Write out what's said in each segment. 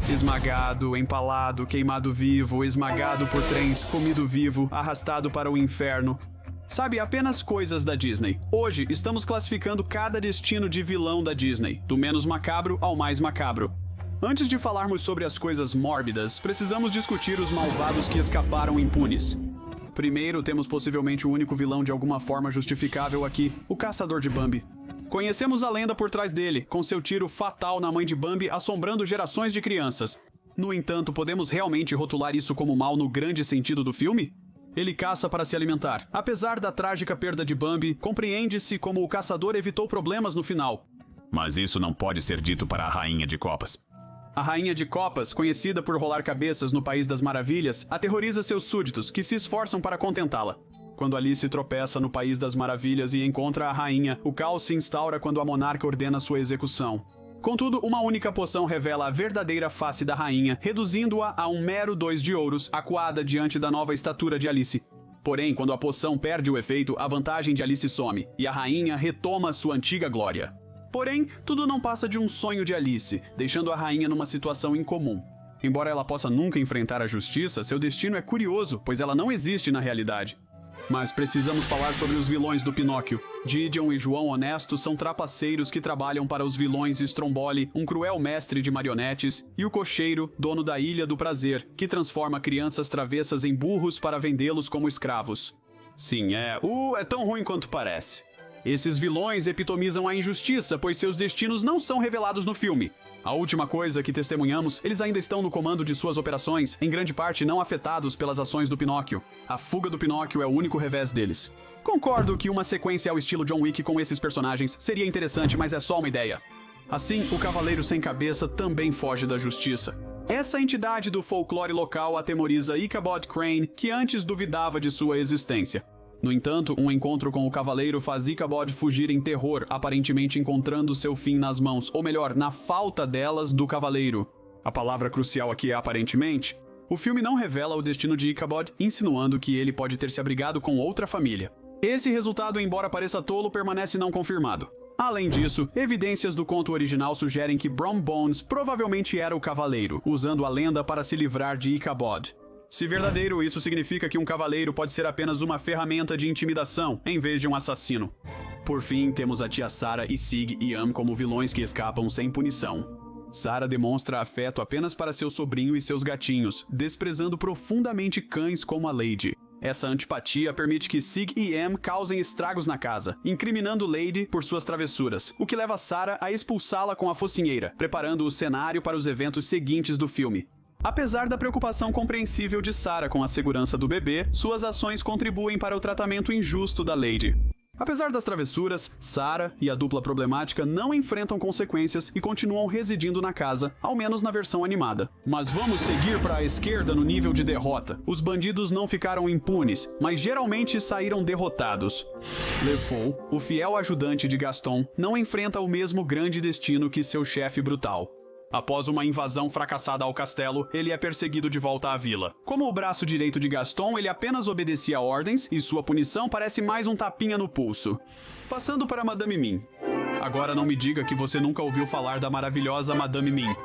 Esmagado, empalado, queimado vivo, esmagado por trens, comido vivo, arrastado para o inferno. Sabe, apenas coisas da Disney. Hoje, estamos classificando cada destino de vilão da Disney, do menos macabro ao mais macabro. Antes de falarmos sobre as coisas mórbidas, precisamos discutir os malvados que escaparam impunes. Primeiro, temos possivelmente o único vilão de alguma forma justificável aqui, o Caçador de Bambi. Conhecemos a lenda por trás dele, com seu tiro fatal na mãe de Bambi assombrando gerações de crianças. No entanto, podemos realmente rotular isso como mal no grande sentido do filme? Ele caça para se alimentar. Apesar da trágica perda de Bambi, compreende-se como o caçador evitou problemas no final. Mas isso não pode ser dito para a Rainha de Copas. A Rainha de Copas, conhecida por rolar cabeças no País das Maravilhas, aterroriza seus súditos, que se esforçam para contentá-la. Quando Alice tropeça no País das Maravilhas e encontra a rainha, o caos se instaura quando a monarca ordena sua execução. Contudo, uma única poção revela a verdadeira face da rainha, reduzindo-a a um mero 2 de ouros, acuada diante da nova estatura de Alice. Porém, quando a poção perde o efeito, a vantagem de Alice some, e a rainha retoma sua antiga glória. Porém, tudo não passa de um sonho de Alice, deixando a rainha numa situação incomum. Embora ela possa nunca enfrentar a justiça, seu destino é curioso, pois ela não existe na realidade. Mas precisamos falar sobre os vilões do Pinóquio. Gideon e João Honesto são trapaceiros que trabalham para os vilões Stromboli, um cruel mestre de marionetes, e o Cocheiro, dono da Ilha do Prazer, que transforma crianças travessas em burros para vendê-los como escravos. Sim, é tão ruim quanto parece. Esses vilões epitomizam a injustiça, pois seus destinos não são revelados no filme. A última coisa que testemunhamos, eles ainda estão no comando de suas operações, em grande parte não afetados pelas ações do Pinóquio. A fuga do Pinóquio é o único revés deles. Concordo que uma sequência ao estilo John Wick com esses personagens seria interessante, mas é só uma ideia. Assim, o Cavaleiro Sem Cabeça também foge da justiça. Essa entidade do folclore local atemoriza Ichabod Crane, que antes duvidava de sua existência. No entanto, um encontro com o Cavaleiro faz Ichabod fugir em terror, aparentemente encontrando seu fim nas mãos, ou melhor, na falta delas do Cavaleiro. A palavra crucial aqui é aparentemente. O filme não revela o destino de Ichabod, insinuando que ele pode ter se abrigado com outra família. Esse resultado, embora pareça tolo, permanece não confirmado. Além disso, evidências do conto original sugerem que Brom Bones provavelmente era o Cavaleiro, usando a lenda para se livrar de Ichabod. Se verdadeiro, isso significa que um cavaleiro pode ser apenas uma ferramenta de intimidação, em vez de um assassino. Por fim, temos a tia Sarah e Sig e Am como vilões que escapam sem punição. Sarah demonstra afeto apenas para seu sobrinho e seus gatinhos, desprezando profundamente cães como a Lady. Essa antipatia permite que Sig e Am causem estragos na casa, incriminando Lady por suas travessuras, o que leva Sarah a expulsá-la com a focinheira, preparando o cenário para os eventos seguintes do filme. Apesar da preocupação compreensível de Sarah com a segurança do bebê, suas ações contribuem para o tratamento injusto da Lady. Apesar das travessuras, Sarah e a dupla problemática não enfrentam consequências e continuam residindo na casa, ao menos na versão animada. Mas vamos seguir para a esquerda no nível de derrota. Os bandidos não ficaram impunes, mas geralmente saíram derrotados. LeFou, o fiel ajudante de Gaston, não enfrenta o mesmo grande destino que seu chefe brutal. Após uma invasão fracassada ao castelo, ele é perseguido de volta à vila. Como o braço direito de Gaston, ele apenas obedecia ordens e sua punição parece mais um tapinha no pulso. Passando para Madame Mim. Agora não me diga que você nunca ouviu falar da maravilhosa Madame Mim.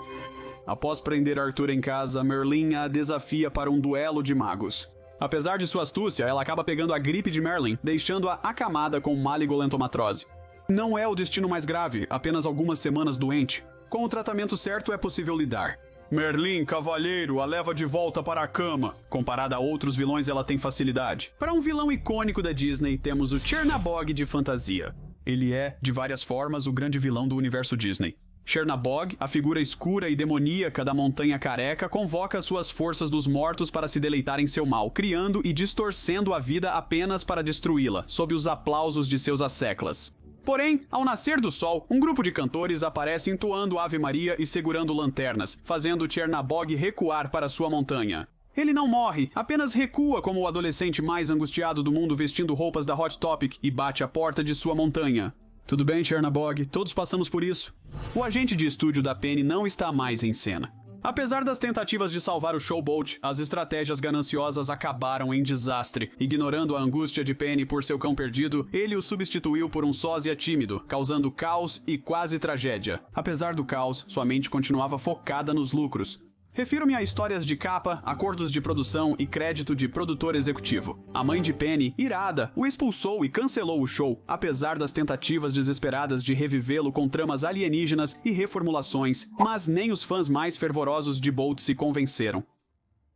Após prender Arthur em casa, Merlin a desafia para um duelo de magos. Apesar de sua astúcia, ela acaba pegando a gripe de Merlin, deixando-a acamada com maligolentomatrose. Não é o destino mais grave, apenas algumas semanas doente. Com o tratamento certo é possível lidar. Merlin, cavalheiro, a leva de volta para a cama. Comparada a outros vilões, ela tem facilidade. Para um vilão icônico da Disney, temos o Chernabog de fantasia. Ele é, de várias formas, o grande vilão do universo Disney. Chernabog, a figura escura e demoníaca da Montanha Careca, convoca suas forças dos mortos para se deleitar em seu mal, criando e distorcendo a vida apenas para destruí-la, sob os aplausos de seus asseclas. Porém, ao nascer do sol, um grupo de cantores aparece entoando Ave Maria e segurando lanternas, fazendo Chernabog recuar para sua montanha. Ele não morre, apenas recua como o adolescente mais angustiado do mundo vestindo roupas da Hot Topic e bate a porta de sua montanha. Tudo bem, Chernabog, todos passamos por isso. O agente de estúdio da Penny não está mais em cena. Apesar das tentativas de salvar o Showboat, as estratégias gananciosas acabaram em desastre. Ignorando a angústia de Penny por seu cão perdido, ele o substituiu por um sósia tímido, causando caos e quase tragédia. Apesar do caos, sua mente continuava focada nos lucros. Refiro-me a histórias de capa, acordos de produção e crédito de produtor executivo. A mãe de Penny, irada, o expulsou e cancelou o show, apesar das tentativas desesperadas de revivê-lo com tramas alienígenas e reformulações, mas nem os fãs mais fervorosos de Bolt se convenceram.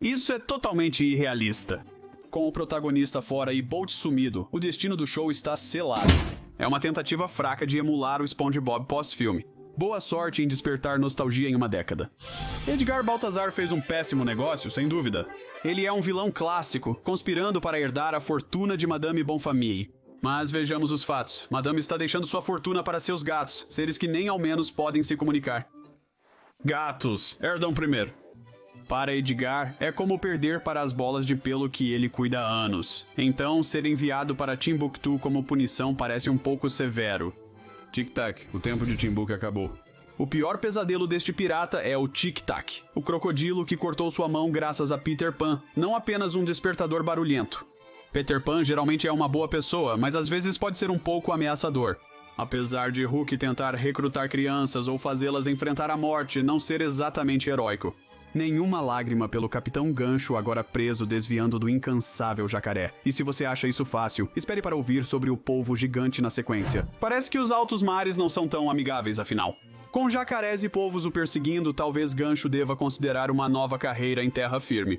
Isso é totalmente irrealista. Com o protagonista fora e Bolt sumido, o destino do show está selado. É uma tentativa fraca de emular o SpongeBob pós-filme. Boa sorte em despertar nostalgia em uma década. Edgar Baltazar fez um péssimo negócio, sem dúvida. Ele é um vilão clássico, conspirando para herdar a fortuna de Madame Bonfamille. Mas vejamos os fatos. Madame está deixando sua fortuna para seus gatos, seres que nem ao menos podem se comunicar. Gatos herdam primeiro. Para Edgar, é como perder para as bolas de pelo que ele cuida há anos. Então, ser enviado para Timbuktu como punição parece um pouco severo. Tic-tac, o tempo de Timbuk acabou. O pior pesadelo deste pirata é o Tic-tac, o crocodilo que cortou sua mão graças a Peter Pan, não apenas um despertador barulhento. Peter Pan geralmente é uma boa pessoa, mas às vezes pode ser um pouco ameaçador. Apesar de Hook tentar recrutar crianças ou fazê-las enfrentar a morte não ser exatamente heróico. Nenhuma lágrima pelo Capitão Gancho agora preso desviando do incansável jacaré. E se você acha isso fácil, espere para ouvir sobre o polvo gigante na sequência. Parece que os altos mares não são tão amigáveis, afinal. Com jacarés e polvos o perseguindo, talvez Gancho deva considerar uma nova carreira em terra firme.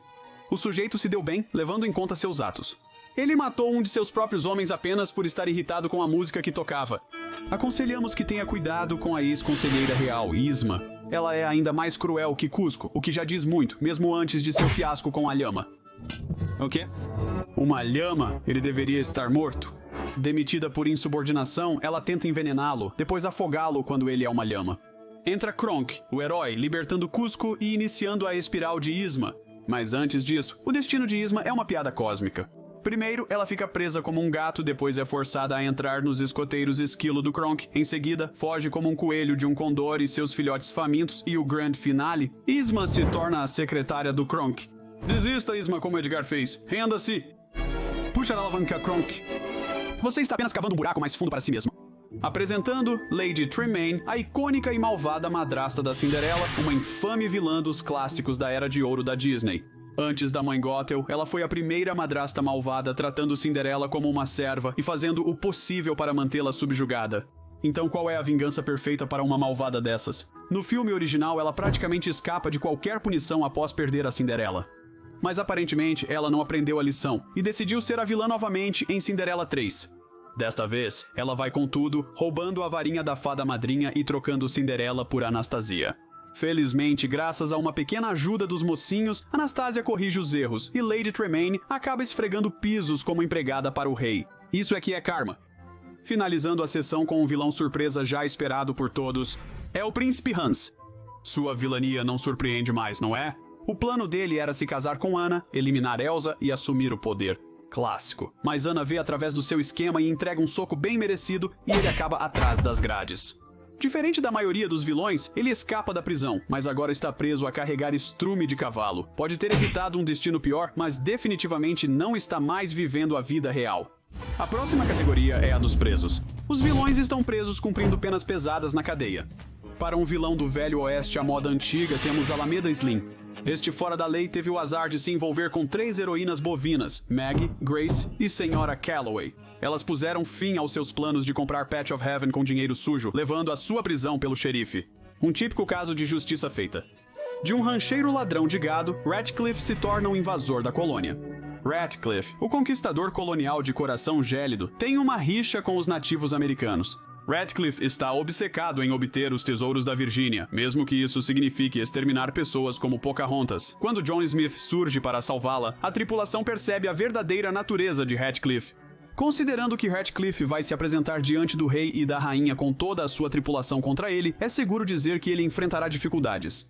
O sujeito se deu bem, levando em conta seus atos. Ele matou um de seus próprios homens apenas por estar irritado com a música que tocava. Aconselhamos que tenha cuidado com a ex-conselheira real, Isma. Ela é ainda mais cruel que Cusco, o que já diz muito, mesmo antes de seu fiasco com a lhama. O quê? Uma lhama? Ele deveria estar morto? Demitida por insubordinação, ela tenta envenená-lo, depois afogá-lo quando ele é uma lhama. Entra Kronk, o herói, libertando Cusco e iniciando a espiral de Isma. Mas antes disso, o destino de Isma é uma piada cósmica. Primeiro, ela fica presa como um gato, depois é forçada a entrar nos escoteiros esquilo do Kronk. Em seguida, foge como um coelho de um condor e seus filhotes famintos. E o grande finale, Isma se torna a secretária do Kronk. Desista, Isma, como Edgar fez. Renda-se. Puxa a alavanca, Kronk. Você está apenas cavando um buraco mais fundo para si mesmo. Apresentando Lady Tremaine, a icônica e malvada madrasta da Cinderela, uma infame vilã dos clássicos da Era de Ouro da Disney. Antes da mãe Gothel, ela foi a primeira madrasta malvada, tratando Cinderela como uma serva e fazendo o possível para mantê-la subjugada. Então qual é a vingança perfeita para uma malvada dessas? No filme original, ela praticamente escapa de qualquer punição após perder a Cinderela. Mas aparentemente, ela não aprendeu a lição e decidiu ser a vilã novamente em Cinderela 3. Desta vez, ela vai com tudo, roubando a varinha da fada madrinha e trocando Cinderela por Anastasia. Felizmente, graças a uma pequena ajuda dos mocinhos, Anastasia corrige os erros e Lady Tremaine acaba esfregando pisos como empregada para o rei. Isso é que é karma. Finalizando a sessão com um vilão surpresa já esperado por todos, é o Príncipe Hans. Sua vilania não surpreende mais, não é? O plano dele era se casar com Anna, eliminar Elsa e assumir o poder. Clássico. Mas Anna vê através do seu esquema e entrega um soco bem merecido e ele acaba atrás das grades. Diferente da maioria dos vilões, ele escapa da prisão, mas agora está preso a carregar estrume de cavalo. Pode ter evitado um destino pior, mas definitivamente não está mais vivendo a vida real. A próxima categoria é a dos presos. Os vilões estão presos cumprindo penas pesadas na cadeia. Para um vilão do Velho Oeste à moda antiga, temos Alameda Slim. Este fora da lei teve o azar de se envolver com 3 heroínas bovinas, Maggie, Grace e Senhora Calloway. Elas puseram fim aos seus planos de comprar Patch of Heaven com dinheiro sujo, levando à sua prisão pelo xerife. Um típico caso de justiça feita. De um rancheiro ladrão de gado, Ratcliffe se torna um invasor da colônia. Ratcliffe, o conquistador colonial de coração gélido, tem uma rixa com os nativos americanos. Ratcliffe está obcecado em obter os tesouros da Virgínia, mesmo que isso signifique exterminar pessoas como Pocahontas. Quando John Smith surge para salvá-la, a tripulação percebe a verdadeira natureza de Ratcliffe. Considerando que Ratcliffe vai se apresentar diante do rei e da rainha com toda a sua tripulação contra ele, é seguro dizer que ele enfrentará dificuldades.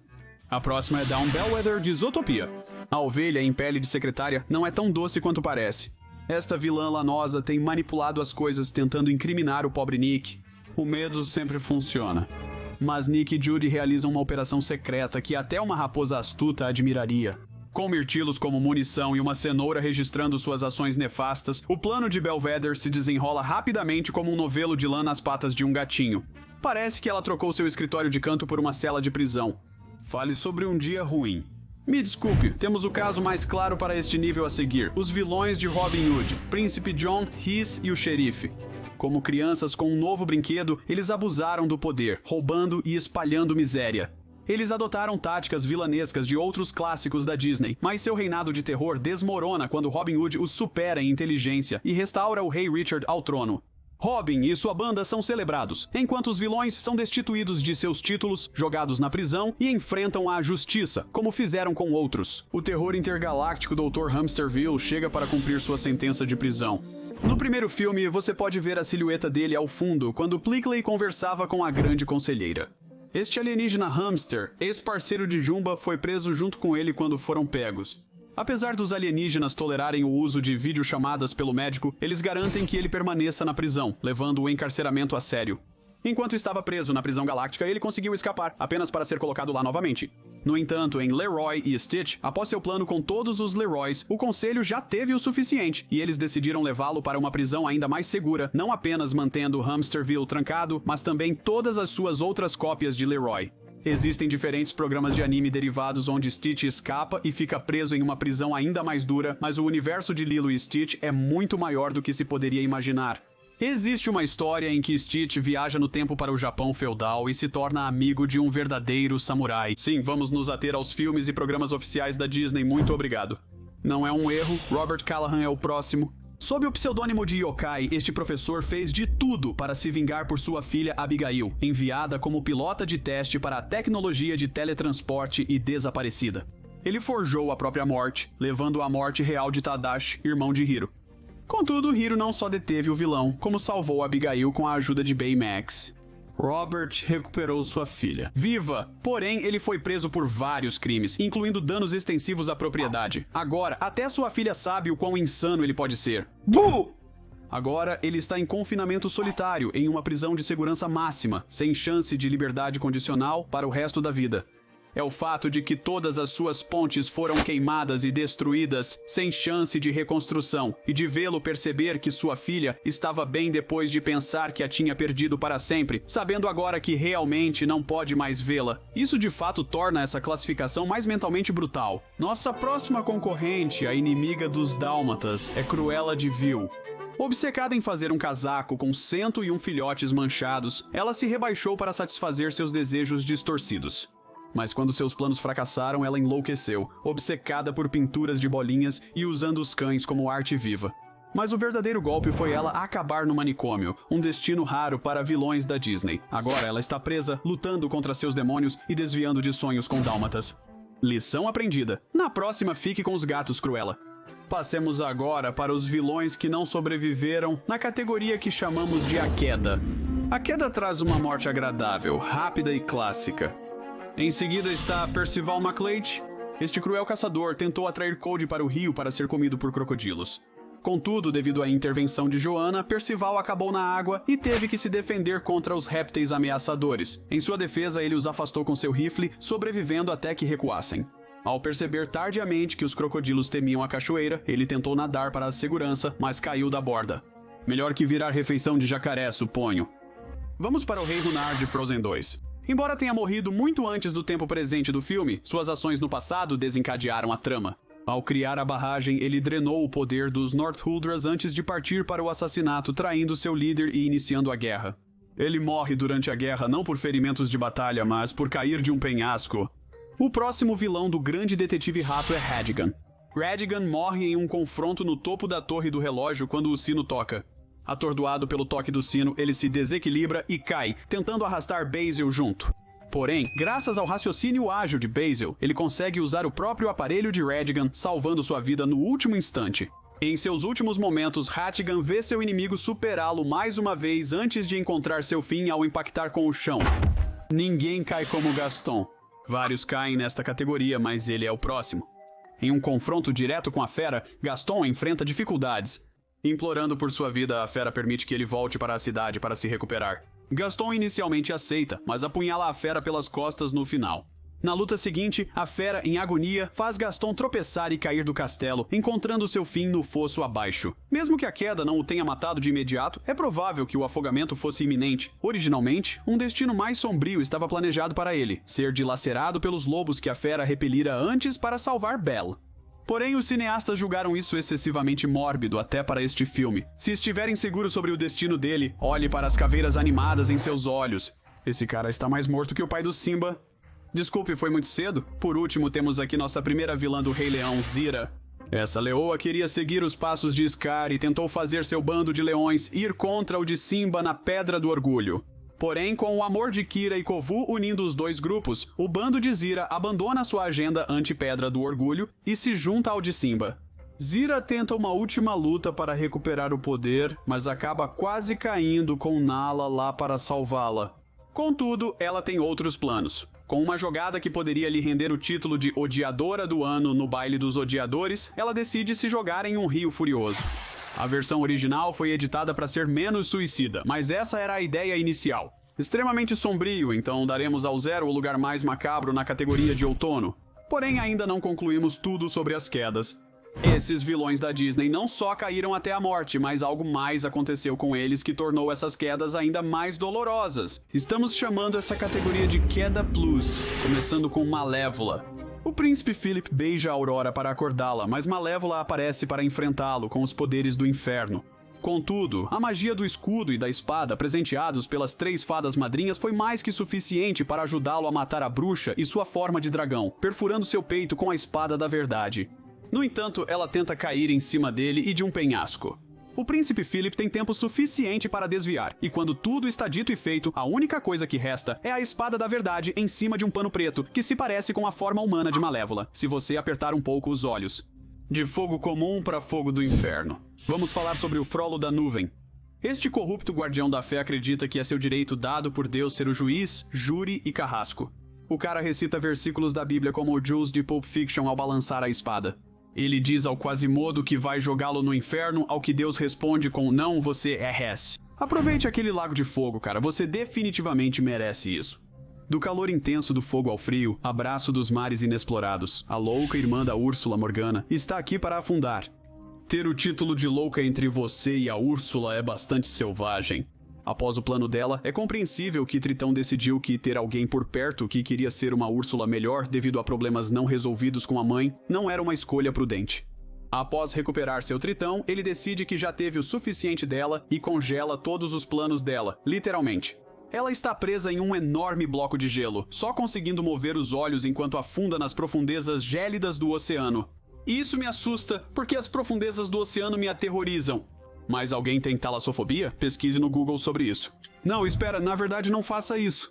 A próxima é Dawn Bellwether de Zootopia. A ovelha em pele de secretária não é tão doce quanto parece. Esta vilã lanosa tem manipulado as coisas tentando incriminar o pobre Nick. O medo sempre funciona. Mas Nick e Judy realizam uma operação secreta que até uma raposa astuta admiraria. Com mirtilos como munição e uma cenoura registrando suas ações nefastas, o plano de Belvedere se desenrola rapidamente como um novelo de lã nas patas de um gatinho. Parece que ela trocou seu escritório de canto por uma cela de prisão. Fale sobre um dia ruim. Me desculpe, temos o caso mais claro para este nível a seguir. Os vilões de Robin Hood, Príncipe John, Rhys e o Xerife. Como crianças com um novo brinquedo, eles abusaram do poder, roubando e espalhando miséria. Eles adotaram táticas vilanescas de outros clássicos da Disney, mas seu reinado de terror desmorona quando Robin Hood os supera em inteligência e restaura o rei Richard ao trono. Robin e sua banda são celebrados, enquanto os vilões são destituídos de seus títulos, jogados na prisão e enfrentam a justiça, como fizeram com outros. O terror intergaláctico Dr. Hamsterville chega para cumprir sua sentença de prisão. No primeiro filme, você pode ver a silhueta dele ao fundo quando Pligley conversava com a grande conselheira. Este alienígena Hamster, ex-parceiro de Jumba, foi preso junto com ele quando foram pegos. Apesar dos alienígenas tolerarem o uso de videochamadas pelo médico, eles garantem que ele permaneça na prisão, levando o encarceramento a sério. Enquanto estava preso na prisão galáctica, ele conseguiu escapar, apenas para ser colocado lá novamente. No entanto, em Leroy e Stitch, após seu plano com todos os Leroys, o conselho já teve o suficiente, e eles decidiram levá-lo para uma prisão ainda mais segura, não apenas mantendo Hamsterville trancado, mas também todas as suas outras cópias de Leroy. Existem diferentes programas de anime derivados onde Stitch escapa e fica preso em uma prisão ainda mais dura, mas o universo de Lilo e Stitch é muito maior do que se poderia imaginar. Existe uma história em que Stitch viaja no tempo para o Japão feudal e se torna amigo de um verdadeiro samurai. Sim, vamos nos ater aos filmes e programas oficiais da Disney, muito obrigado. Não é um erro, Robert Callahan é o próximo. Sob o pseudônimo de Yokai, este professor fez de tudo para se vingar por sua filha Abigail, enviada como pilota de teste para a tecnologia de teletransporte e desaparecida. Ele forjou a própria morte, levando à morte real de Tadashi, irmão de Hiro. Contudo, Hiro não só deteve o vilão, como salvou Abigail com a ajuda de Baymax. Robert recuperou sua filha, viva, porém ele foi preso por vários crimes, incluindo danos extensivos à propriedade. Agora, até sua filha sabe o quão insano ele pode ser. Buh! Agora, ele está em confinamento solitário, em uma prisão de segurança máxima, sem chance de liberdade condicional para o resto da vida. É o fato de que todas as suas pontes foram queimadas e destruídas, sem chance de reconstrução, e de vê-lo perceber que sua filha estava bem depois de pensar que a tinha perdido para sempre, sabendo agora que realmente não pode mais vê-la. Isso de fato torna essa classificação mais mentalmente brutal. Nossa próxima concorrente, a inimiga dos dálmatas, é Cruella de Vil. Obcecada em fazer um casaco com 101 filhotes manchados, ela se rebaixou para satisfazer seus desejos distorcidos. Mas quando seus planos fracassaram, ela enlouqueceu, obcecada por pinturas de bolinhas e usando os cães como arte viva. Mas o verdadeiro golpe foi ela acabar no manicômio, um destino raro para vilões da Disney. Agora ela está presa, lutando contra seus demônios e desviando de sonhos com dálmatas. Lição aprendida. Na próxima, fique com os gatos, Cruella. Passemos agora para os vilões que não sobreviveram na categoria que chamamos de A Queda. A Queda traz uma morte agradável, rápida e clássica. Em seguida está Percival McLeish. Este cruel caçador tentou atrair Cody para o rio para ser comido por crocodilos. Contudo, devido à intervenção de Joanna, Percival acabou na água e teve que se defender contra os répteis ameaçadores. Em sua defesa, ele os afastou com seu rifle, sobrevivendo até que recuassem. Ao perceber tardiamente que os crocodilos temiam a cachoeira, ele tentou nadar para a segurança, mas caiu da borda. Melhor que virar refeição de jacaré, suponho. Vamos para o Rei Runar de Frozen 2. Embora tenha morrido muito antes do tempo presente do filme, suas ações no passado desencadearam a trama. Ao criar a barragem, ele drenou o poder dos Northuldras antes de partir para o assassinato, traindo seu líder e iniciando a guerra. Ele morre durante a guerra não por ferimentos de batalha, mas por cair de um penhasco. O próximo vilão do grande detetive rato é Ratigan. Ratigan morre em um confronto no topo da torre do relógio quando o sino toca. Atordoado pelo toque do sino, ele se desequilibra e cai, tentando arrastar Basil junto. Porém, graças ao raciocínio ágil de Basil, ele consegue usar o próprio aparelho de Ratigan, salvando sua vida no último instante. Em seus últimos momentos, Ratigan vê seu inimigo superá-lo mais uma vez antes de encontrar seu fim ao impactar com o chão. Ninguém cai como Gaston. Vários caem nesta categoria, mas ele é o próximo. Em um confronto direto com a fera, Gaston enfrenta dificuldades. Implorando por sua vida, a fera permite que ele volte para a cidade para se recuperar. Gaston inicialmente aceita, mas apunhala a fera pelas costas no final. Na luta seguinte, a fera, em agonia, faz Gaston tropeçar e cair do castelo, encontrando seu fim no fosso abaixo. Mesmo que a queda não o tenha matado de imediato, é provável que o afogamento fosse iminente. Originalmente, um destino mais sombrio estava planejado para ele, ser dilacerado pelos lobos que a fera repelira antes para salvar Belle. Porém, os cineastas julgaram isso excessivamente mórbido até para este filme. Se estiver inseguro sobre o destino dele, olhe para as caveiras animadas em seus olhos. Esse cara está mais morto que o pai do Simba. Desculpe, foi muito cedo? Por último, temos aqui nossa primeira vilã do Rei Leão, Zira. Essa leoa queria seguir os passos de Scar e tentou fazer seu bando de leões ir contra o de Simba na Pedra do Orgulho. Porém, com o amor de Kira e Kovu unindo os dois grupos, o bando de Zira abandona sua agenda anti-Pedra do Orgulho e se junta ao de Simba. Zira tenta uma última luta para recuperar o poder, mas acaba quase caindo com Nala lá para salvá-la. Contudo, ela tem outros planos. Com uma jogada que poderia lhe render o título de Odiadora do Ano no Baile dos Odiadores, ela decide se jogar em um rio furioso. A versão original foi editada para ser menos suicida, mas essa era a ideia inicial. Extremamente sombrio, então daremos ao Zero o lugar mais macabro na categoria de outono. Porém, ainda não concluímos tudo sobre as quedas. Esses vilões da Disney não só caíram até a morte, mas algo mais aconteceu com eles que tornou essas quedas ainda mais dolorosas. Estamos chamando essa categoria de Queda Plus, começando com Malévola. O príncipe Philip beija a Aurora para acordá-la, mas Malévola aparece para enfrentá-lo com os poderes do inferno. Contudo, a magia do escudo e da espada presenteados pelas 3 fadas madrinhas foi mais que suficiente para ajudá-lo a matar a bruxa e sua forma de dragão, perfurando seu peito com a espada da verdade. No entanto, ela tenta cair em cima dele e de um penhasco. O príncipe Philip tem tempo suficiente para desviar, e quando tudo está dito e feito, a única coisa que resta é a espada da verdade em cima de um pano preto, que se parece com a forma humana de Malévola, se você apertar um pouco os olhos. De fogo comum para fogo do inferno. Vamos falar sobre o Frollo da Nuvem. Este corrupto guardião da fé acredita que é seu direito dado por Deus ser o juiz, júri e carrasco. O cara recita versículos da Bíblia como o Jules de Pulp Fiction ao balançar a espada. Ele diz ao Quasimodo que vai jogá-lo no inferno, ao que Deus responde com não, você é res. Aproveite aquele lago de fogo, cara, você definitivamente merece isso. Do calor intenso do fogo ao frio, abraço dos mares inexplorados, a louca irmã da Úrsula Morgana está aqui para afundar. Ter o título de louca entre você e a Úrsula é bastante selvagem. Após o plano dela, é compreensível que Tritão decidiu que ter alguém por perto que queria ser uma Úrsula melhor devido a problemas não resolvidos com a mãe não era uma escolha prudente. Após recuperar seu Tritão, ele decide que já teve o suficiente dela e congela todos os planos dela, literalmente. Ela está presa em um enorme bloco de gelo, só conseguindo mover os olhos enquanto afunda nas profundezas gélidas do oceano. Isso me assusta, porque as profundezas do oceano me aterrorizam. Mas alguém tem talassofobia? Pesquise no Google sobre isso. Não, espera, na verdade não faça isso.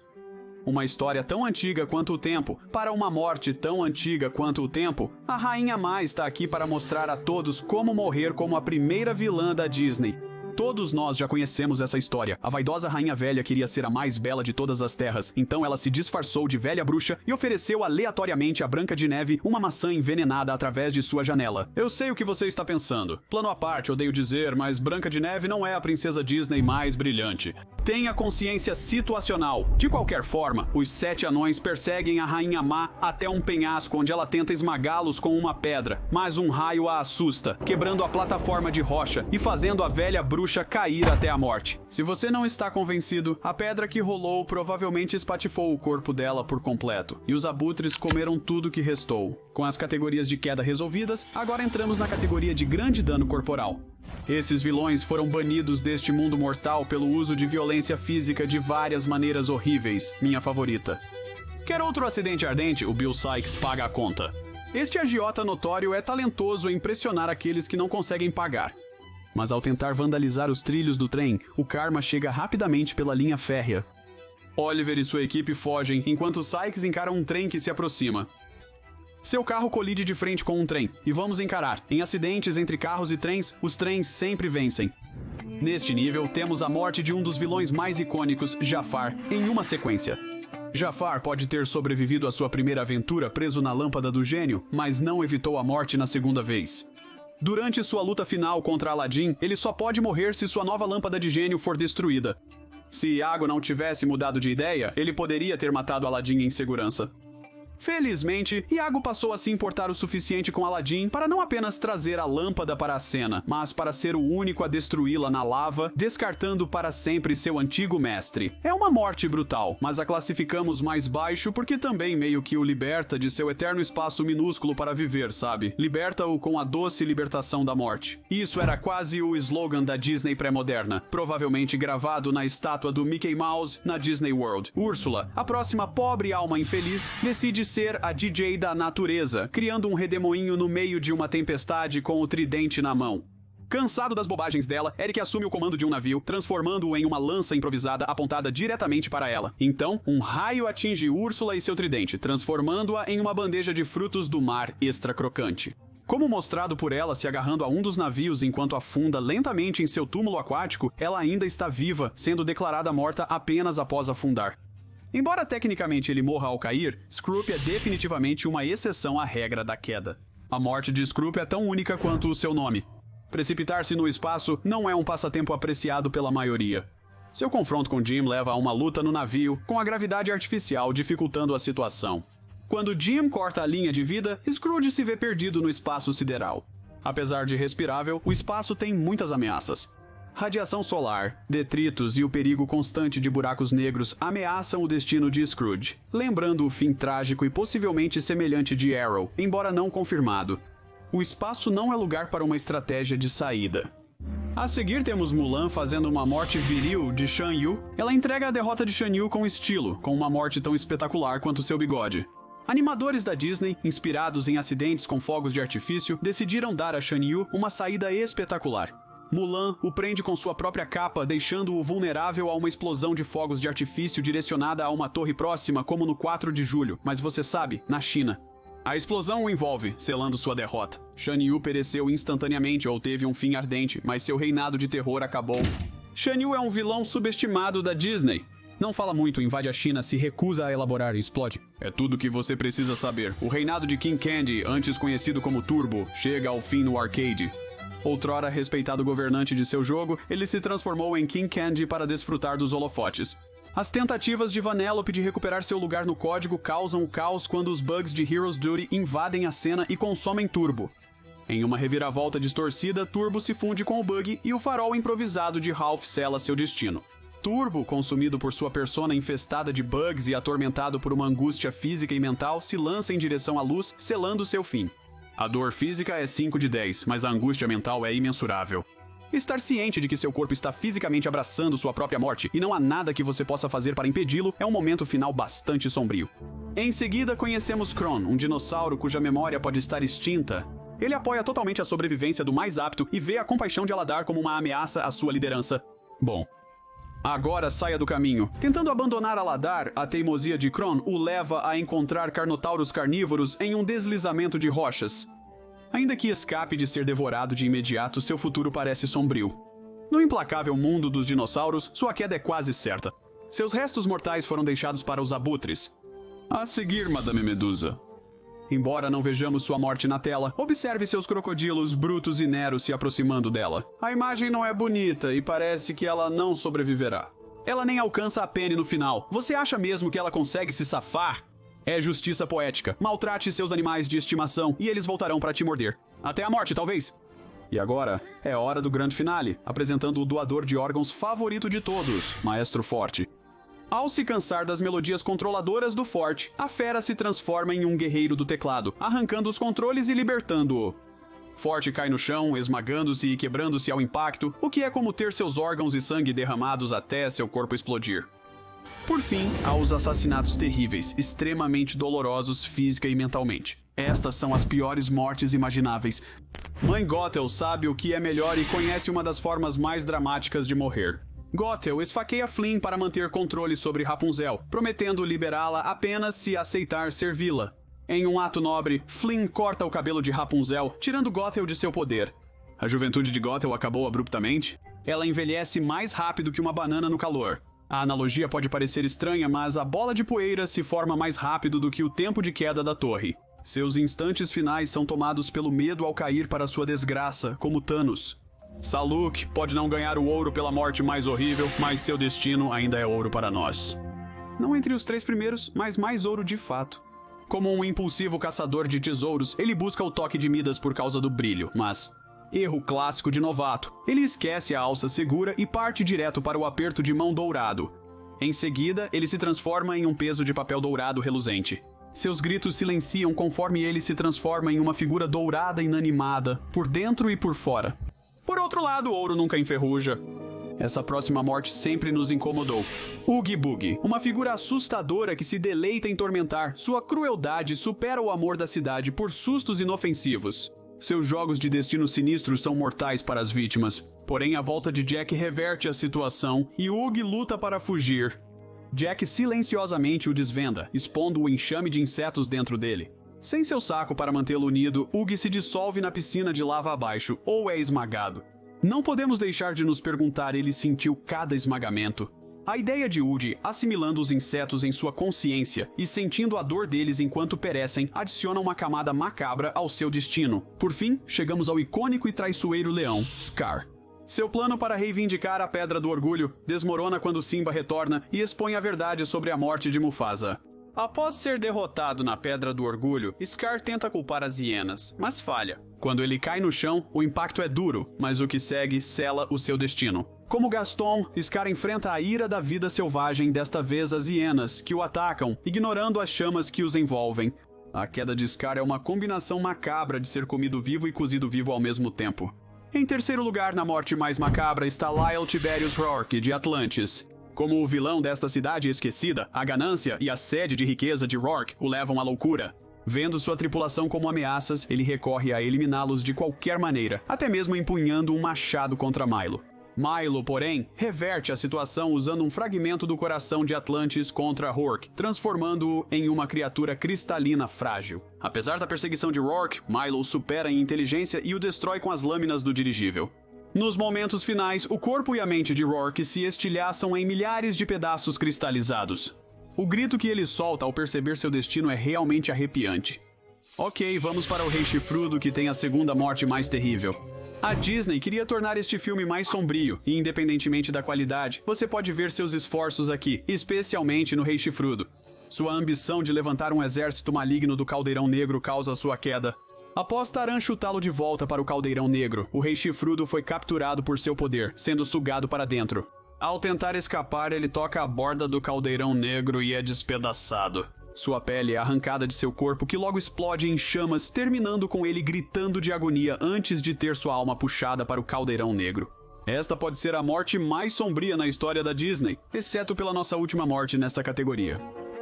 Uma história tão antiga quanto o tempo, para uma morte tão antiga quanto o tempo, a Rainha Má está aqui para mostrar a todos como morrer como a primeira vilã da Disney. Todos nós já conhecemos essa história. A vaidosa Rainha Velha queria ser a mais bela de todas as terras, então ela se disfarçou de velha bruxa e ofereceu aleatoriamente a Branca de Neve uma maçã envenenada através de sua janela. Eu sei o que você está pensando. Plano à parte, odeio dizer, mas Branca de Neve não é a princesa Disney mais brilhante. Tenha consciência situacional. De qualquer forma, os 7 anões perseguem a Rainha Má até um penhasco onde ela tenta esmagá-los com uma pedra, mas um raio a assusta, quebrando a plataforma de rocha e fazendo a velha bruxa cair até a morte. Se você não está convencido, a pedra que rolou provavelmente espatifou o corpo dela por completo, e os abutres comeram tudo que restou. Com as categorias de queda resolvidas, agora entramos na categoria de grande dano corporal. Esses vilões foram banidos deste mundo mortal pelo uso de violência física de várias maneiras horríveis, minha favorita. Quer outro acidente ardente? O Bill Sikes paga a conta. Este agiota notório é talentoso em impressionar aqueles que não conseguem pagar. Mas ao tentar vandalizar os trilhos do trem, o karma chega rapidamente pela linha férrea. Oliver e sua equipe fogem, enquanto Sykes encara um trem que se aproxima. Seu carro colide de frente com um trem, e vamos encarar. Em acidentes entre carros e trens, os trens sempre vencem. Neste nível, temos a morte de um dos vilões mais icônicos, Jafar, em uma sequência. Jafar pode ter sobrevivido à sua primeira aventura preso na lâmpada do gênio, mas não evitou a morte na segunda vez. Durante sua luta final contra Aladdin, ele só pode morrer se sua nova lâmpada de gênio for destruída. Se Iago não tivesse mudado de ideia, ele poderia ter matado Aladdin em segurança. Felizmente, Iago passou a se importar o suficiente com Aladdin para não apenas trazer a lâmpada para a cena, mas para ser o único a destruí-la na lava, descartando para sempre seu antigo mestre. É uma morte brutal, mas a classificamos mais baixo porque também meio que o liberta de seu eterno espaço minúsculo para viver, sabe? Liberta-o com a doce libertação da morte. Isso era quase o slogan da Disney pré-moderna, provavelmente gravado na estátua do Mickey Mouse na Disney World. Úrsula, a próxima pobre alma infeliz, decide ser a DJ da natureza, criando um redemoinho no meio de uma tempestade com o tridente na mão. Cansado das bobagens dela, Eric assume o comando de um navio, transformando-o em uma lança improvisada apontada diretamente para ela. Então, um raio atinge Úrsula e seu tridente, transformando-a em uma bandeja de frutos do mar extra crocante. Como mostrado por ela se agarrando a um dos navios enquanto afunda lentamente em seu túmulo aquático, ela ainda está viva, sendo declarada morta apenas após afundar. Embora tecnicamente ele morra ao cair, Scroop é definitivamente uma exceção à regra da queda. A morte de Scroop é tão única quanto o seu nome. Precipitar-se no espaço não é um passatempo apreciado pela maioria. Seu confronto com Jim leva a uma luta no navio, com a gravidade artificial dificultando a situação. Quando Jim corta a linha de vida, Scrooge se vê perdido no espaço sideral. Apesar de respirável, o espaço tem muitas ameaças. Radiação solar, detritos e o perigo constante de buracos negros ameaçam o destino de Scrooge, lembrando o fim trágico e possivelmente semelhante de Arrow, embora não confirmado. O espaço não é lugar para uma estratégia de saída. A seguir temos Mulan fazendo uma morte viril de Shan Yu. Ela entrega a derrota de Shan Yu com estilo, com uma morte tão espetacular quanto seu bigode. Animadores da Disney, inspirados em acidentes com fogos de artifício, decidiram dar a Shan Yu uma saída espetacular. Mulan o prende com sua própria capa, deixando-o vulnerável a uma explosão de fogos de artifício direcionada a uma torre próxima, como no 4 de julho, mas você sabe, na China. A explosão o envolve, selando sua derrota. Shan Yu pereceu instantaneamente ou teve um fim ardente, mas seu reinado de terror acabou. Shan Yu é um vilão subestimado da Disney. Não fala muito, invade a China, se recusa a elaborar e explode. É tudo o que você precisa saber. O reinado de King Candy, antes conhecido como Turbo, chega ao fim no arcade. Outrora respeitado governante de seu jogo, ele se transformou em King Candy para desfrutar dos holofotes. As tentativas de Vanellope de recuperar seu lugar no código causam o caos quando os bugs de Hero's Duty invadem a cena e consomem Turbo. Em uma reviravolta distorcida, Turbo se funde com o bug e o farol improvisado de Ralph sela seu destino. Turbo, consumido por sua persona infestada de bugs e atormentado por uma angústia física e mental, se lança em direção à luz, selando seu fim. A dor física é 5 de 10, mas a angústia mental é imensurável. Estar ciente de que seu corpo está fisicamente abraçando sua própria morte e não há nada que você possa fazer para impedi-lo é um momento final bastante sombrio. Em seguida, conhecemos Kron, um dinossauro cuja memória pode estar extinta. Ele apoia totalmente a sobrevivência do mais apto e vê a compaixão de Aladar como uma ameaça à sua liderança. Bom, agora saia do caminho. Tentando abandonar Aladar, a teimosia de Kron o leva a encontrar carnotauros carnívoros em um deslizamento de rochas. Ainda que escape de ser devorado de imediato, seu futuro parece sombrio. No implacável mundo dos dinossauros, sua queda é quase certa. Seus restos mortais foram deixados para os abutres. A seguir, Madame Medusa. Embora não vejamos sua morte na tela, observe seus crocodilos Brutus e Nero se aproximando dela. A imagem não é bonita e parece que ela não sobreviverá. Ela nem alcança a Penny no final. Você acha mesmo que ela consegue se safar? É justiça poética. Maltrate seus animais de estimação e eles voltarão para te morder. Até a morte, talvez. E agora, é hora do grande finale, apresentando o doador de órgãos favorito de todos, Maestro Forte. Ao se cansar das melodias controladoras do Forte, a fera se transforma em um guerreiro do teclado, arrancando os controles e libertando-o. Forte cai no chão, esmagando-se e quebrando-se ao impacto, o que é como ter seus órgãos e sangue derramados até seu corpo explodir. Por fim, há os assassinatos terríveis, extremamente dolorosos física e mentalmente. Estas são as piores mortes imagináveis. Mãe Gothel sabe o que é melhor e conhece uma das formas mais dramáticas de morrer. Gothel esfaqueia Flynn para manter controle sobre Rapunzel, prometendo liberá-la apenas se aceitar servi-la. Em um ato nobre, Flynn corta o cabelo de Rapunzel, tirando Gothel de seu poder. A juventude de Gothel acabou abruptamente? Ela envelhece mais rápido que uma banana no calor. A analogia pode parecer estranha, mas a bola de poeira se forma mais rápido do que o tempo de queda da torre. Seus instantes finais são tomados pelo medo ao cair para sua desgraça, como Thanos. Saluk pode não ganhar o ouro pela morte mais horrível, mas seu destino ainda é ouro para nós. Não entre os 3 primeiros, mas mais ouro de fato. Como um impulsivo caçador de tesouros, ele busca o toque de Midas por causa do brilho, mas... erro clássico de novato. Ele esquece a alça segura e parte direto para o aperto de mão dourado. Em seguida, ele se transforma em um peso de papel dourado reluzente. Seus gritos silenciam conforme ele se transforma em uma figura dourada inanimada, por dentro e por fora. Por outro lado, o ouro nunca enferruja. Essa próxima morte sempre nos incomodou. Oogie Boogie, uma figura assustadora que se deleita em tormentar. Sua crueldade supera o amor da cidade por sustos inofensivos. Seus jogos de destino sinistros são mortais para as vítimas. Porém, a volta de Jack reverte a situação e Oogie luta para fugir. Jack silenciosamente o desvenda, expondo o enxame de insetos dentro dele. Sem seu saco para mantê-lo unido, Oogie se dissolve na piscina de lava abaixo ou é esmagado. Não podemos deixar de nos perguntar ele sentiu cada esmagamento. A ideia de Woody, assimilando os insetos em sua consciência e sentindo a dor deles enquanto perecem, adiciona uma camada macabra ao seu destino. Por fim, chegamos ao icônico e traiçoeiro leão, Scar. Seu plano para reivindicar a Pedra do Orgulho desmorona quando Simba retorna e expõe a verdade sobre a morte de Mufasa. Após ser derrotado na Pedra do Orgulho, Scar tenta culpar as hienas, mas falha. Quando ele cai no chão, o impacto é duro, mas o que segue sela o seu destino. Como Gaston, Scar enfrenta a ira da vida selvagem, desta vez as hienas, que o atacam, ignorando as chamas que os envolvem. A queda de Scar é uma combinação macabra de ser comido vivo e cozido vivo ao mesmo tempo. Em terceiro lugar, na morte mais macabra, está Lyle Tiberius Rourke, de Atlantis. Como o vilão desta cidade esquecida, a ganância e a sede de riqueza de Rourke o levam à loucura. Vendo sua tripulação como ameaças, ele recorre a eliminá-los de qualquer maneira, até mesmo empunhando um machado contra Milo. Milo, porém, reverte a situação usando um fragmento do coração de Atlantis contra Rourke, transformando-o em uma criatura cristalina frágil. Apesar da perseguição de Rourke, Milo o supera em inteligência e o destrói com as lâminas do dirigível. Nos momentos finais, o corpo e a mente de Rourke se estilhaçam em milhares de pedaços cristalizados. O grito que ele solta ao perceber seu destino é realmente arrepiante. Ok, vamos para o Rei Chifrudo, que tem a segunda morte mais terrível. A Disney queria tornar este filme mais sombrio, e independentemente da qualidade, você pode ver seus esforços aqui, especialmente no Rei Chifrudo. Sua ambição de levantar um exército maligno do Caldeirão Negro causa sua queda. Após Taran chutá-lo de volta para o Caldeirão Negro, o Rei Chifrudo foi capturado por seu poder, sendo sugado para dentro. Ao tentar escapar, ele toca a borda do Caldeirão Negro e é despedaçado. Sua pele é arrancada de seu corpo, que logo explode em chamas, terminando com ele gritando de agonia antes de ter sua alma puxada para o Caldeirão Negro. Esta pode ser a morte mais sombria na história da Disney, exceto pela nossa última morte nesta categoria.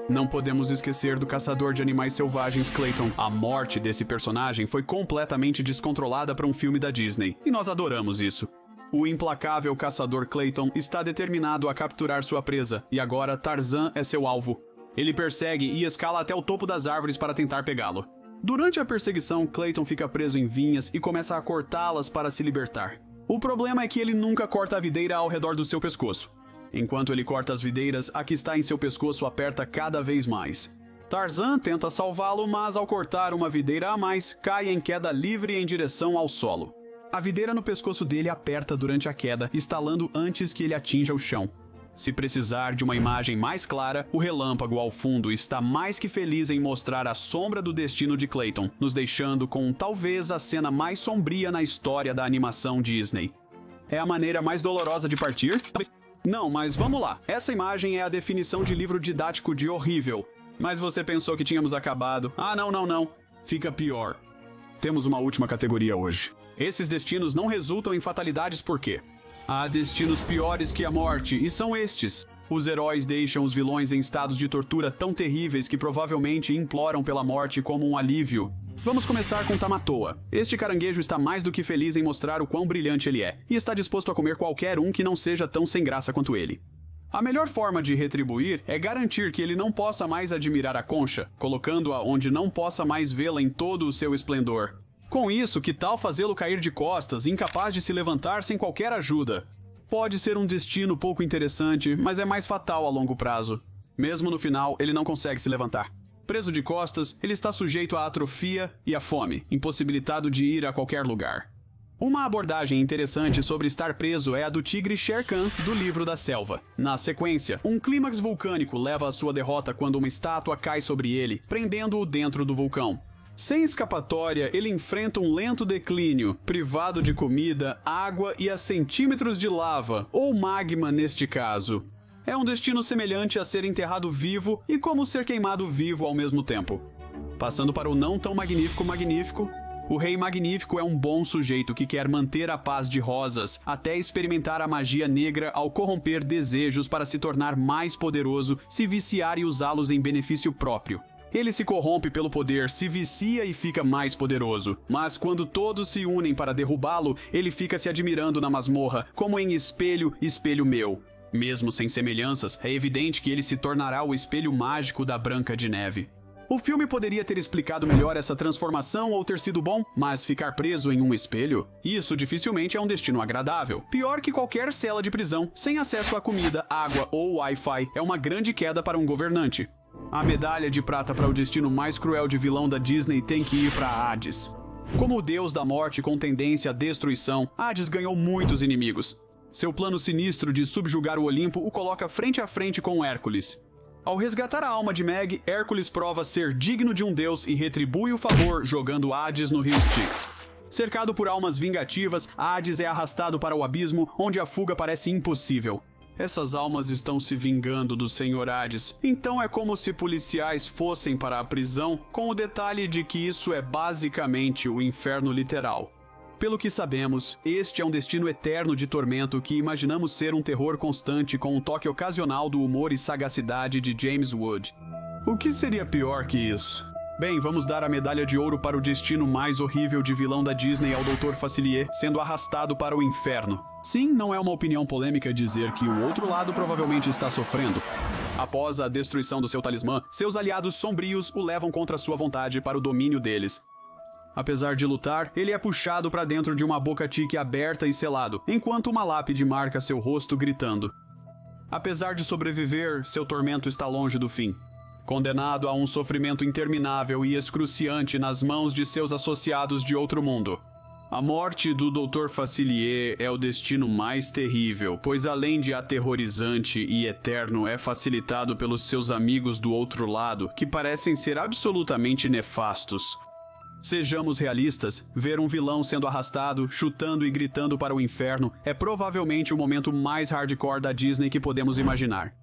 Não podemos esquecer do caçador de animais selvagens Clayton. A morte desse personagem foi completamente descontrolada para um filme da Disney, e nós adoramos isso. O implacável caçador Clayton está determinado a capturar sua presa, e agora Tarzan é seu alvo. Ele persegue e escala até o topo das árvores para tentar pegá-lo. Durante a perseguição, Clayton fica preso em vinhas e começa a cortá-las para se libertar. O problema é que ele nunca corta a videira ao redor do seu pescoço. Enquanto ele corta as videiras, a que está em seu pescoço aperta cada vez mais. Tarzan tenta salvá-lo, mas ao cortar uma videira a mais, cai em queda livre em direção ao solo. A videira no pescoço dele aperta durante a queda, estalando antes que ele atinja o chão. Se precisar de uma imagem mais clara, o relâmpago ao fundo está mais que feliz em mostrar a sombra do destino de Clayton, nos deixando com talvez a cena mais sombria na história da animação Disney. É a maneira mais dolorosa de partir? Não, mas vamos lá. Essa imagem é a definição de livro didático de horrível. Mas você pensou que tínhamos acabado. Ah, não. Fica pior. Temos uma última categoria hoje. Esses destinos não resultam em fatalidades por quê? Há destinos piores que a morte, e são estes. Os heróis deixam os vilões em estados de tortura tão terríveis que provavelmente imploram pela morte como um alívio. Vamos começar com Tamatoa. Este caranguejo está mais do que feliz em mostrar o quão brilhante ele é, e está disposto a comer qualquer um que não seja tão sem graça quanto ele. A melhor forma de retribuir é garantir que ele não possa mais admirar a concha, colocando-a onde não possa mais vê-la em todo o seu esplendor. Com isso, que tal fazê-lo cair de costas, incapaz de se levantar sem qualquer ajuda? Pode ser um destino pouco interessante, mas é mais fatal a longo prazo. Mesmo no final, ele não consegue se levantar. Preso de costas, ele está sujeito à atrofia e à fome, impossibilitado de ir a qualquer lugar. Uma abordagem interessante sobre estar preso é a do tigre Shere Khan, do Livro da Selva. Na sequência, um clímax vulcânico leva à sua derrota quando uma estátua cai sobre ele, prendendo-o dentro do vulcão. Sem escapatória, ele enfrenta um lento declínio, privado de comida, água e a centímetros de lava, ou magma neste caso. É um destino semelhante a ser enterrado vivo e como ser queimado vivo ao mesmo tempo. Passando para o não tão magnífico, o Rei Magnífico é um bom sujeito que quer manter a paz de rosas até experimentar a magia negra ao corromper desejos para se tornar mais poderoso, se viciar e usá-los em benefício próprio. Ele se corrompe pelo poder, se vicia e fica mais poderoso. Mas quando todos se unem para derrubá-lo, ele fica se admirando na masmorra, como em espelho, espelho meu. Mesmo sem semelhanças, é evidente que ele se tornará o espelho mágico da Branca de Neve. O filme poderia ter explicado melhor essa transformação ou ter sido bom, mas ficar preso em um espelho? Isso dificilmente é um destino agradável. Pior que qualquer cela de prisão, sem acesso a comida, água ou Wi-Fi, é uma grande queda para um governante. A medalha de prata para o destino mais cruel de vilão da Disney tem que ir para Hades. Como o deus da morte com tendência à destruição, Hades ganhou muitos inimigos. Seu plano sinistro de subjugar o Olimpo o coloca frente a frente com Hércules. Ao resgatar a alma de Meg, Hércules prova ser digno de um deus e retribui o favor jogando Hades no rio Styx. Cercado por almas vingativas, Hades é arrastado para o abismo, onde a fuga parece impossível. Essas almas estão se vingando do Senhor Hades, então é como se policiais fossem para a prisão, com o detalhe de que isso é basicamente o inferno literal. Pelo que sabemos, este é um destino eterno de tormento que imaginamos ser um terror constante com um toque ocasional do humor e sagacidade de James Wood. O que seria pior que isso? Bem, vamos dar a medalha de ouro para o destino mais horrível de vilão da Disney ao Dr. Facilier, sendo arrastado para o inferno. Sim, não é uma opinião polêmica dizer que o outro lado provavelmente está sofrendo. Após a destruição do seu talismã, seus aliados sombrios o levam contra sua vontade para o domínio deles. Apesar de lutar, ele é puxado para dentro de uma boca-tique aberta e selado, enquanto uma lápide marca seu rosto gritando. Apesar de sobreviver, seu tormento está longe do fim. Condenado a um sofrimento interminável e excruciante nas mãos de seus associados de outro mundo. A morte do Dr. Facilier é o destino mais terrível, pois além de aterrorizante e eterno, é facilitado pelos seus amigos do outro lado, que parecem ser absolutamente nefastos. Sejamos realistas, ver um vilão sendo arrastado, chutando e gritando para o inferno é provavelmente o momento mais hardcore da Disney que podemos imaginar.